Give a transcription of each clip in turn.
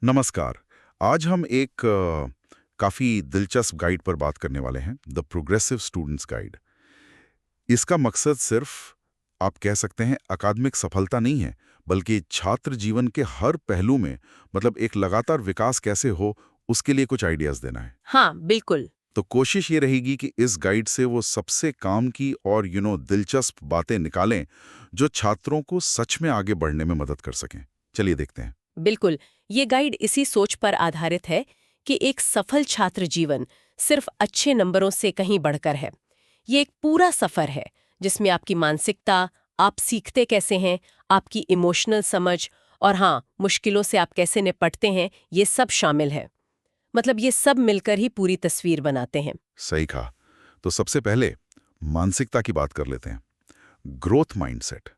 नमस्कार। आज हम एक काफ़ी दिलचस्प गाइड पर बात करने वाले हैं, द प्रोग्रेसिव स्टूडेंट्स गाइड। इसका मकसद सिर्फ आप कह सकते हैं अकादमिक सफलता नहीं है, बल्कि छात्र जीवन के हर पहलू में मतलब एक लगातार विकास कैसे हो, उसके लिए कुछ आइडियाज़ देना है। हाँ, बिल्कुल। तो कोशिश ये रहेगी कि इस गाइड से वो सबसे काम की और दिलचस्प बातें निकालें, जो छात्रों को सच में आगे बढ़ने में मदद कर सकें। चलिए देखते हैं। बिल्कुल, ये गाइड इसी सोच पर आधारित है कि एक सफल छात्र जीवन सिर्फ अच्छे नंबरों से कहीं बढ़कर है। ये एक पूरा सफर है जिसमें आपकी मानसिकता, आप सीखते कैसे हैं, आपकी इमोशनल समझ और हाँ, मुश्किलों से आप कैसे निपटते हैं, ये सब शामिल है। मतलब ये सब मिलकर ही पूरी तस्वीर बनाते हैं। सही कहा। तो सबसे पहले मानसिकता की बात कर लेते हैं। ग्रोथ माइंडसेट,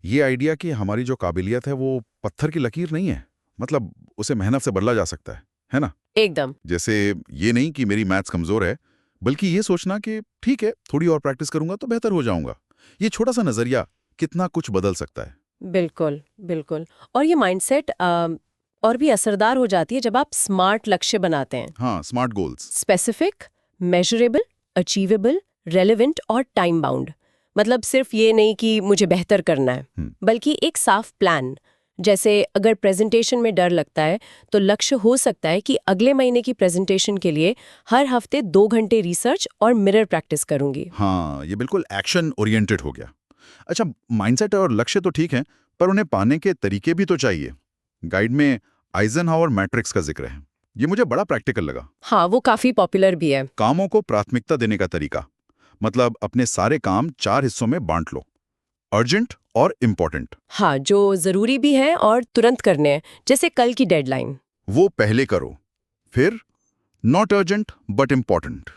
ये आइडिया कि हमारी जो काबिलियत है वो पत्थर की लकीर नहीं है, मतलब उसे मेहनत से बदला जा सकता है ना? एकदम। जैसे ये नहीं कि मेरी मैथ्स कमजोर है, बल्कि ये सोचना कि ठीक है, थोड़ी और प्रैक्टिस करूंगा तो बेहतर हो जाऊंगा। ये छोटा सा नजरिया कितना कुछ बदल सकता है। बिल्कुल, बिल्कुल। और ये माइंडसेट और भी असरदार हो जाती है जब आप स्मार्ट लक्ष्य बनाते हैं। हाँ, smart goals. Specific, measurable, achievable, relevant और टाइम बाउंड। मतलब सिर्फ ये नहीं कि मुझे बेहतर करना है, बल्कि एक साफ प्लान। जैसे अगर प्रेजेंटेशन में डर लगता है, तो लक्ष्य हो सकता है कि अगले महीने की प्रेजेंटेशन के लिए हर हफ्ते 2 घंटे रिसर्च और मिरर प्रैक्टिस करूंगी। हाँ, ये बिल्कुल एक्शन ओरिएंटेड हो गया। अच्छा, माइंडसेट और लक्ष्य तो ठीक है, पर उन्हें पाने के तरीके भी तो चाहिए। गाइड में आइजनहावर मैट्रिक्स का जिक्र है। ये मुझे बड़ा प्रैक्टिकल लगा। हाँ, वो काफी पॉपुलर भी है। कामों को प्राथमिकता देने का तरीका, मतलब अपने सारे काम 4 हिस्सों में बांट लो। अर्जेंट और इम्पोर्टेंट हाँ, जो जरूरी भी है और तुरंत करने हैं, जैसे कल की डेडलाइन। वो पहले करो। फिर नॉट अर्जेंट बट इम्पोर्टेंट।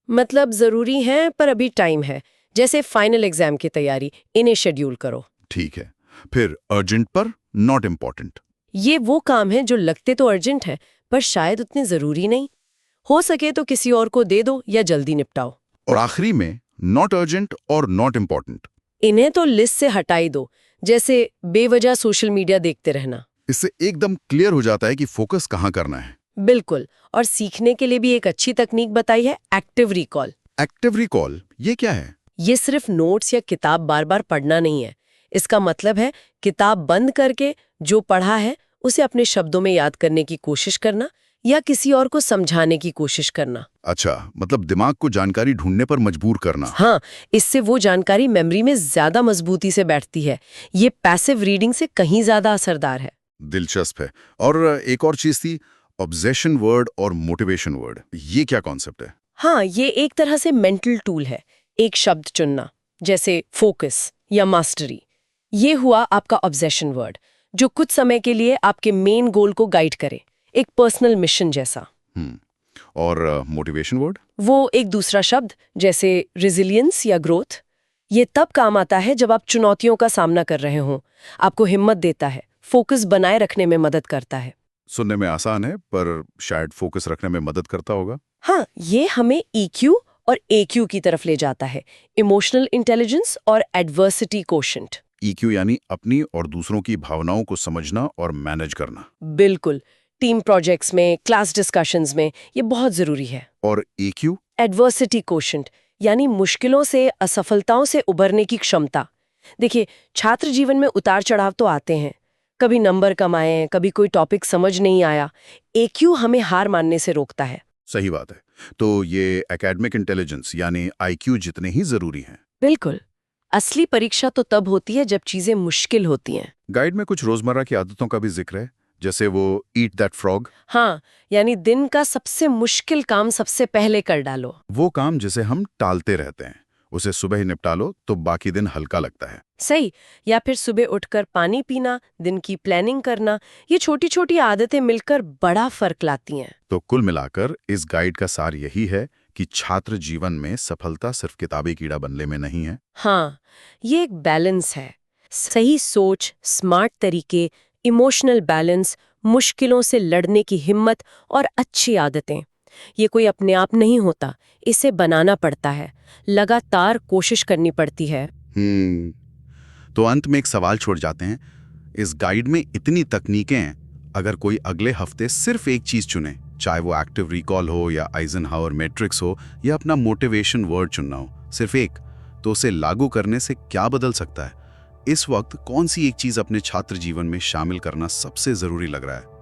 मतलब जरूरी है पर अभी टाइम है, जैसे फाइनल एग्जाम की तैयारी, इन्हें शेड्यूल करो। ठीक है। फिर अर्जेंट पर नॉट इम्पोर्टेंट। ये वो काम है जो लगते तो अर्जेंट है पर शायद उतने जरूरी नहीं। हो सके तो किसी और को दे दो या जल्दी निपटाओ। और आखिरी में नॉट अर्जेंट और नॉट इम्पोर्टेंट। इन्हें तो लिस्ट से हटाई दो, जैसे बेवजह सोशल मीडिया देखते रहना। इससे एकदम क्लियर हो जाता है कि फोकस कहाँ करना है। बिल्कुल। और सीखने के लिए भी एक अच्छी तकनीक बताई है, एक्टिव रिकॉल। एक्टिव रिकॉल, ये क्या है? ये सिर्फ नोट्स या किताब बार बार पढ़ना नहीं है। इसका मतलब है किताब बंद करके जो पढ़ा है उसे अपने शब्दों में याद करने की कोशिश करना या किसी और को समझाने की कोशिश करना। अच्छा, मतलब दिमाग को जानकारी ढूंढने पर मजबूर करना। हाँ, इससे वो जानकारी मेमोरी में ज्यादा मजबूती से बैठती है। ये पैसिव रीडिंग से कहीं ज्यादा असरदार है। दिलचस्प है। और एक और चीज थी, ऑब्जेशन वर्ड और मोटिवेशन वर्ड। ये क्या कॉन्सेप्ट है? हाँ, ये एक तरह से मेंटल टूल है। एक शब्द चुनना, जैसे फोकस या मास्टरी। ये हुआ आपका ऑब्जेशन वर्ड, जो कुछ समय के लिए आपके मेन गोल को गाइड करे, एक पर्सनल मिशन जैसा। हम्म। और मोटिवेशन वर्ड? वो एक दूसरा शब्द, जैसे रिजिलियंस या ग्रोथ। ये तब काम आता है जब आप चुनौतियों का सामना कर रहे हों। आपको हिम्मत देता है, फोकस बनाए रखने में मदद करता है। सुनने में आसान है, पर शायद फोकस रखने में मदद करता होगा। हाँ, ये हमें EQ और AQ की तरफ ले जाता है, इमोशनल इंटेलिजेंस और एडवर्सिटी कोशेंट। ईक्यू यानी अपनी और दूसरों की भावनाओं को समझना और मैनेज करना। बिल्कुल। टीम प्रोजेक्ट्स में, क्लास डिस्कशंस में ये बहुत जरूरी है। और ईक्यू? एडवर्सिटी कोशेंट यानी मुश्किलों से, असफलताओं से उबरने की क्षमता। देखिए, छात्र जीवन में उतार चढ़ाव तो आते हैं। कभी नंबर कम आए, कभी कोई टॉपिक समझ नहीं आया। AQ हमें हार मानने से रोकता है। सही बात है। तो ये एकेडमिक इंटेलिजेंस यानी आईक्यू जितने ही जरूरी हैं। बिल्कुल। असली परीक्षा तो तब होती है जब चीजें मुश्किल होती हैं। गाइड में कुछ रोजमर्रा की आदतों का भी जिक्र है, जैसे वो ईट दैट फ्रॉग। हाँ, यानी दिन का सबसे मुश्किल काम सबसे पहले कर डालो। वो काम जिसे हम टालते रहते हैं, उसे सुबह ही निपटा लो तो बाकी दिन हल्का लगता है। सही। या फिर सुबह उठकर पानी पीना, दिन की प्लानिंग करना, ये छोटी छोटी आदतें मिलकर बड़ा फर्क लाती हैं। तो कुल मिलाकर इस गाइड का सार यही है कि छात्र जीवन में सफलता सिर्फ किताबी कीड़ा बनने में नहीं है। हाँ, ये एक बैलेंस है। सही सोच, स्मार्ट तरीके, इमोशनल बैलेंस, मुश्किलों से लड़ने की हिम्मत और अच्छी आदतें। ये कोई अपने आप नहीं होता, इसे बनाना पड़ता है, लगातार कोशिश करनी पड़ती है। तो अंत में एक सवाल छोड़ जाते हैं। इस गाइड में इतनी तकनीकें हैं, अगर कोई अगले हफ्ते सिर्फ एक चीज चुने, चाहे वो एक्टिव रिकॉल हो या आइजनहावर मैट्रिक्स हो या अपना मोटिवेशन वर्ड चुनना हो, सिर्फ एक, तो उसे लागू करने से क्या बदल सकता है? इस वक्त कौन सी एक चीज अपने छात्र जीवन में शामिल करना सबसे जरूरी लग रहा है?